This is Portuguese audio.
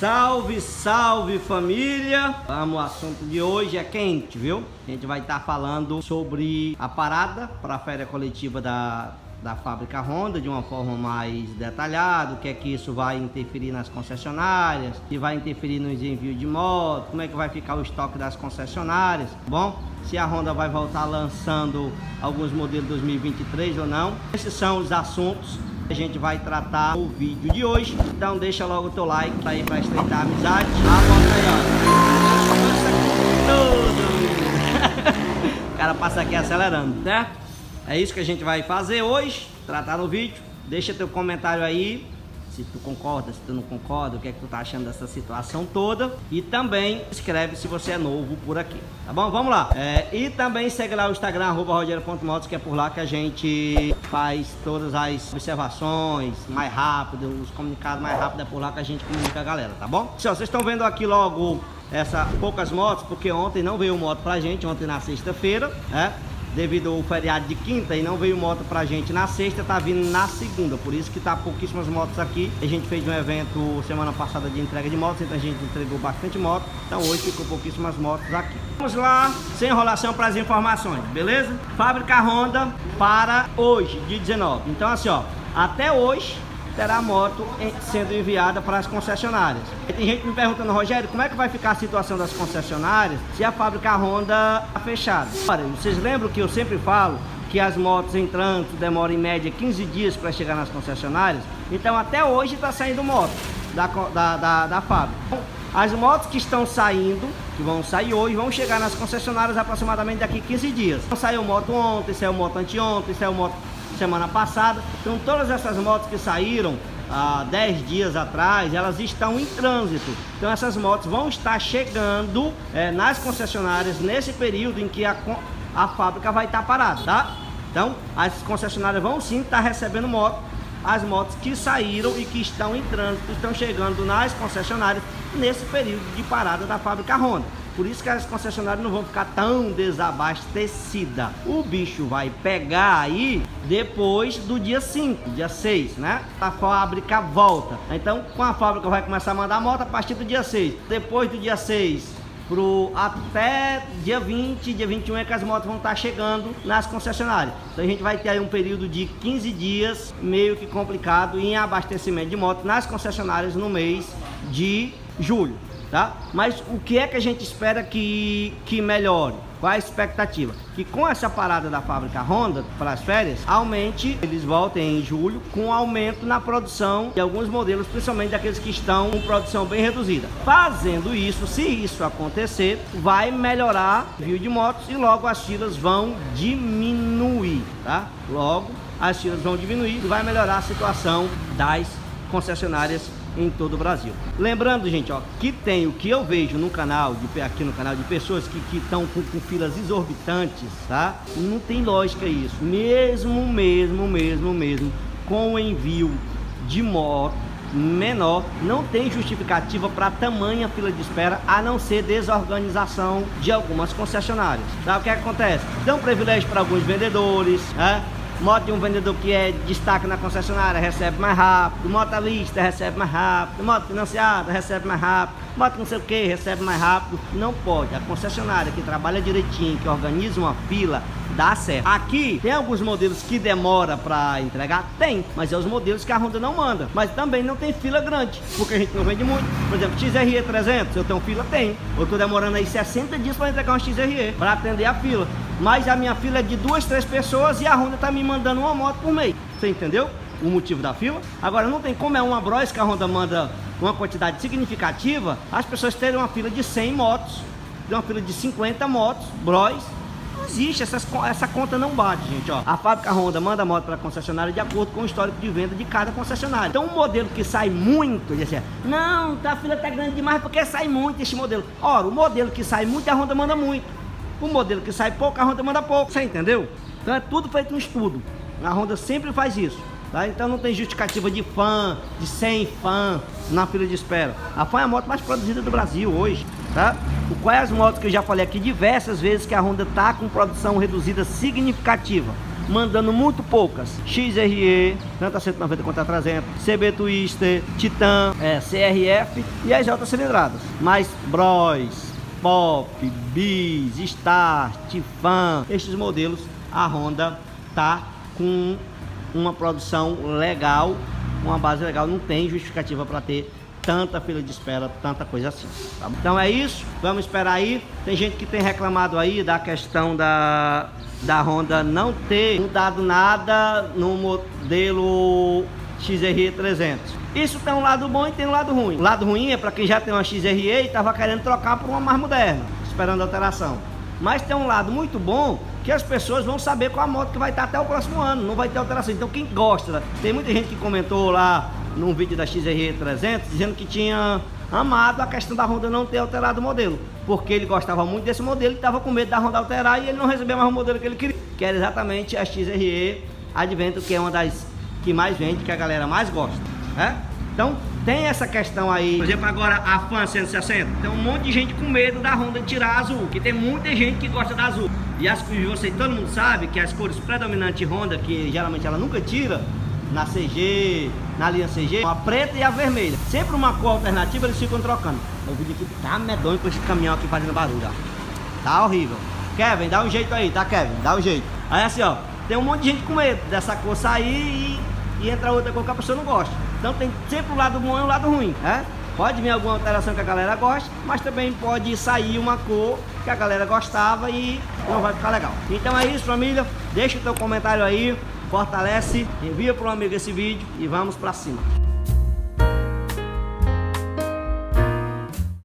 Salve, salve família! Vamos, o assunto de hoje é quente, viu? A gente vai estar falando sobre a parada para a feira coletiva da fábrica Honda de uma forma mais detalhada, o que é que isso vai interferir nas concessionárias, se vai interferir nos envios de moto, como é que vai ficar o estoque das concessionárias, tá bom? Se a Honda vai voltar lançando alguns modelos 2023 ou não. Esses são os assuntos que a gente vai tratar no vídeo de hoje. Então deixa logo o teu like tá aí para estreitar a amizade. O cara passa aqui acelerando, certo? É isso que a gente vai fazer hoje, tratar no vídeo. Deixa teu comentário aí, se tu concorda, se tu não concorda, o que é que tu tá achando dessa situação toda. E também escreve se você é novo por aqui, tá bom? Vamos lá. E também segue lá o Instagram, @rogério.motos, que é por lá que a gente faz todas as observações mais rápido, os comunicados mais rápido, é por lá que a gente comunica a galera, tá bom? Vocês estão vendo aqui logo poucas motos, porque ontem não veio moto pra gente, ontem na sexta-feira, devido ao feriado de quinta, e não veio moto pra gente na sexta, tá vindo na segunda, por isso que tá pouquíssimas motos aqui. A gente fez um evento semana passada de entrega de motos, então a gente entregou bastante moto, então hoje ficou pouquíssimas motos aqui. Vamos lá, sem enrolação, para as informações, beleza? Fábrica Honda para hoje, dia 19. Então assim, ó, até hoje terá moto sendo enviada para as concessionárias. E tem gente me perguntando: Rogério, como é que vai ficar a situação das concessionárias se a fábrica Honda está fechada? Olha, vocês lembram que eu sempre falo que as motos em trânsito demoram em média 15 dias para chegar nas concessionárias? Então até hoje está saindo moto da fábrica. As motos que estão saindo, que vão sair hoje, vão chegar nas concessionárias aproximadamente daqui 15 dias. Saiu moto ontem, saiu moto anteontem, saiu moto semana passada. Então todas essas motos que saíram há 10 dias atrás, elas estão em trânsito. Então essas motos vão estar chegando nas concessionárias nesse período em que a fábrica vai estar parada, tá? Então as concessionárias vão sim estar recebendo moto. As motos que saíram e que estão em trânsito estão chegando nas concessionárias nesse período de parada da fábrica Honda. Por isso que as concessionárias não vão ficar tão desabastecidas. O bicho vai pegar aí depois do dia 5, dia 6, né? A fábrica volta. Então, com a fábrica vai começar a mandar moto a partir do dia 6. Depois do dia 6 até dia 20, dia 21 é que as motos vão estar chegando nas concessionárias. Então a gente vai ter aí um período de 15 dias meio que complicado em abastecimento de motos nas concessionárias no mês de julho, tá? Mas o que é que a gente espera que melhore? Qual a expectativa? Que com essa parada da fábrica Honda para as férias, aumente, eles voltem em julho com aumento na produção de alguns modelos, principalmente daqueles que estão com produção bem reduzida. Fazendo isso, se isso acontecer, vai melhorar o envio de motos e logo as filas vão diminuir, tá? Logo as filas vão diminuir e vai melhorar a situação das concessionárias em todo o Brasil. Lembrando, gente, ó, que tem o que eu vejo no canal, aqui no canal, de pessoas que estão com filas exorbitantes, tá? Não tem lógica isso. Mesmo com o envio de moto menor, não tem justificativa para tamanha fila de espera, a não ser desorganização de algumas concessionárias, tá? O que acontece? Dão privilégio para alguns vendedores, né? Moto de um vendedor que é destaque na concessionária recebe mais rápido, moto à vista recebe mais rápido, moto financiada recebe mais rápido, moto não sei o que recebe mais rápido. Não pode. A concessionária que trabalha direitinho, que organiza uma fila, dá certo. Aqui tem alguns modelos que demora para entregar? Tem, mas é os modelos que a Honda não manda. Mas também não tem fila grande, porque a gente não vende muito. Por exemplo, XRE 300, eu tenho fila? Tem. Eu tô demorando aí 60 dias para entregar um XRE, para atender a fila. Mas a minha fila é de 2, 3 pessoas e a Honda tá me mandando uma moto por mês. Você entendeu o motivo da fila? Agora não tem como uma Bros que a Honda manda uma quantidade significativa, as pessoas terem uma fila de 100 motos, uma fila de 50 motos, Bros. Não existe, essa conta não bate, gente, ó. A fábrica Honda manda moto para a concessionária de acordo com o histórico de venda de cada concessionária. Então um modelo que sai muito, não, a fila tá grande demais porque sai muito este modelo. Ora, o modelo que sai muito, a Honda manda muito. O modelo que sai pouco, a Honda manda pouco, você entendeu? Então é tudo feito no estudo. A Honda sempre faz isso, tá? Então não tem justificativa de fã, de 100 fã na fila de espera. A fã é a moto mais produzida do Brasil hoje, tá? Quais as motos que eu já falei aqui diversas vezes que a Honda tá com produção reduzida significativa? mandando muito poucas. XRE, tanto a 190 quanto a 300, CB Twister, Titan, CRF e as altas cilindradas. Mas Bros, Pop, Bis, Star, Tifan, estes modelos, a Honda tá com uma produção legal, uma base legal, não tem justificativa para ter tanta fila de espera, tanta coisa assim, tá? Então é isso, vamos esperar aí. Tem gente que tem reclamado aí da questão da Honda não ter mudado nada no modelo XRE 300. Isso tem um lado bom e tem um lado ruim. O lado ruim é para quem já tem uma XRE e estava querendo trocar por uma mais moderna, esperando alteração. Mas tem um lado muito bom, que as pessoas vão saber qual a moto que vai estar até o próximo ano, não vai ter alteração. Então quem gosta, tem muita gente que comentou lá num vídeo da XRE 300, dizendo que tinha amado a questão da Honda não ter alterado o modelo, porque ele gostava muito desse modelo e estava com medo da Honda alterar e ele não recebia mais o modelo que ele queria, que era exatamente a XRE Advento, que é uma das que mais vende, que a galera mais gosta, né? Então tem essa questão aí. Por exemplo, agora a Fan 160, tem um monte de gente com medo da Honda tirar a azul, que tem muita gente que gosta da azul. E as cores, você, todo mundo sabe que as cores predominantes Honda, que geralmente ela nunca tira, na CG, na linha CG, a preta e a vermelha. Sempre uma cor alternativa, eles ficam trocando. O vídeo aqui tá medonho com esse caminhão aqui fazendo barulho, ó. Tá horrível. Kevin, dá um jeito aí, tá, Kevin? Dá um jeito. Aí assim, ó, tem um monte de gente com medo dessa cor sair e entrar outra cor que a pessoa não gosta. Então tem sempre o lado bom e o lado ruim, né? Pode vir alguma alteração que a galera gosta, mas também pode sair uma cor que a galera gostava e não vai ficar legal. Então é isso, família. Deixa o teu comentário aí, fortalece, envia para um amigo esse vídeo e vamos pra cima.